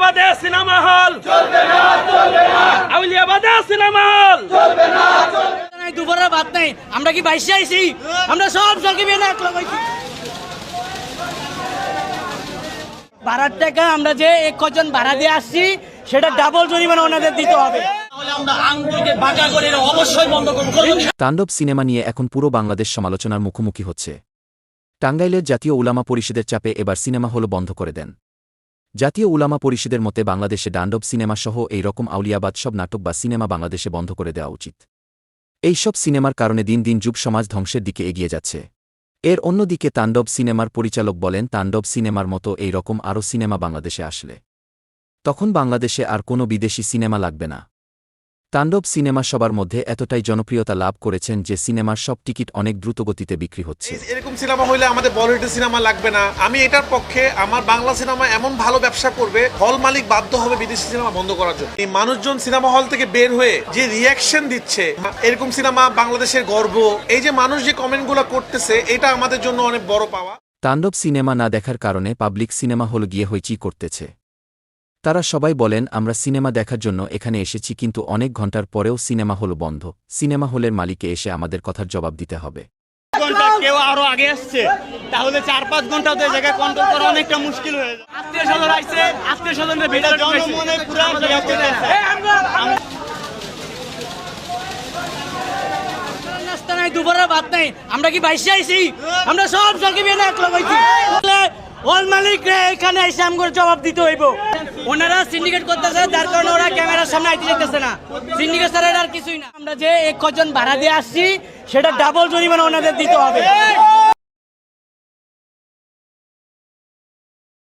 আউলিয়াবাদে cinema hall চলবে না, চলবে না। আউলিয়াবাদে সিনেমা হল চলবে না, চলবে না। দুপুরের ভাত নাই, আমরা কি বাইশে আইছি? আমরা সব সরকারি বিয়ে না ভাড়ার টাকা আমরা যে এক কজন ভাড়া দিয়ে আসছি সেটা ডাবল জরিমানা ওনাদের দিতে হবে। তাণ্ডব সিনেমা নিয়ে এখন পুরো বাংলাদেশ সমালোচনার মুখোমুখি হচ্ছে। টাঙ্গাইলের জাতীয় উলামা পরিষদের চাপে এবার সিনেমা হল বন্ধ করে দেন। জাতীয় উলামা পরিষদের মতে বাংলাদেশে তাণ্ডব সিনেমা সহ এই রকম আউলিয়াবাদ সব নাটক বা সিনেমা বাংলাদেশে বন্ধ করে দেওয়া উচিত। এইসব সিনেমার কারণে দিন দিন যুব সমাজ ধ্বংসের দিকে এগিয়ে যাচ্ছে। এর অন্যদিকে তাণ্ডব সিনেমার পরিচালক বলেন, তাণ্ডব সিনেমার মতো এই রকম আরও সিনেমা বাংলাদেশে আসলে তখন বাংলাদেশে আর কোনো বিদেশি সিনেমা লাগবে না। তাণ্ডব সিনেমা সবার মধ্যে এতটাই জনপ্রিয়তা লাভ করেছেন যে সিনেমার সব টিকিট অনেক দ্রুতগতিতে বিক্রি হচ্ছে। এরকম সিনেমা হইলে আমাদের বলিউডের সিনেমা লাগবে না। আমি এটার পক্ষে। আমার বাংলা সিনেমা এমন ভালো ব্যবসা করবে, হল মালিক বাধ্য হবে বিদেশি সিনেমা বন্ধ করার জন্য। এই মানুষজন সিনেমা হল থেকে বের হয়ে যে রিয়াকশন দিচ্ছে, এরকম সিনেমা বাংলাদেশের গর্ব, এই যে মানুষ যে কমেন্টগুলো করতেছে, এটা আমাদের জন্য অনেক বড় পাওয়া। তাণ্ডব সিনেমা না দেখার কারণে পাবলিক সিনেমা হল গিয়ে হইচই করতেছে। তারা সবাই বলেন, আমরা সিনেমা দেখার জন্য এখানে এসেছি, কিন্তু অনেক ঘন্টার পরেও সিনেমা হল বন্ধ। সিনেমা হলের মালিকে এসে আমাদের কথার জবাব দিতে হবে। কেউ আরো আগে আসছে, তাহলে 4-5 ঘন্টা তো জায়গায় কন্ট্রোল করা অনেকটা মুশকিল হয়ে যায়। আত্মীয় স্বজন আইছে, আত্মীয় স্বজনের ভিতরে জনমনে পুরো নাস্তা নাই, দুপুরের ভাত নাই, আমরা কি বাইশে আইছি? আমরা সব সরকারি বিয়ে না হল মালিক এখানে এসে আমাদের জবাব দিতে হইব। ওনারা সিন্ডিকেট করতেছে, যার কারণে ওরা ক্যামেরার সামনে আইতে যেতেছে না। সিন্ডিকেট ছাড়া আর কিছুই না। আমরা যে এক কজন ভাড়া দিয়ে আসছি সেটা ডাবল জরিমানা ওনাদের দিতে হবে।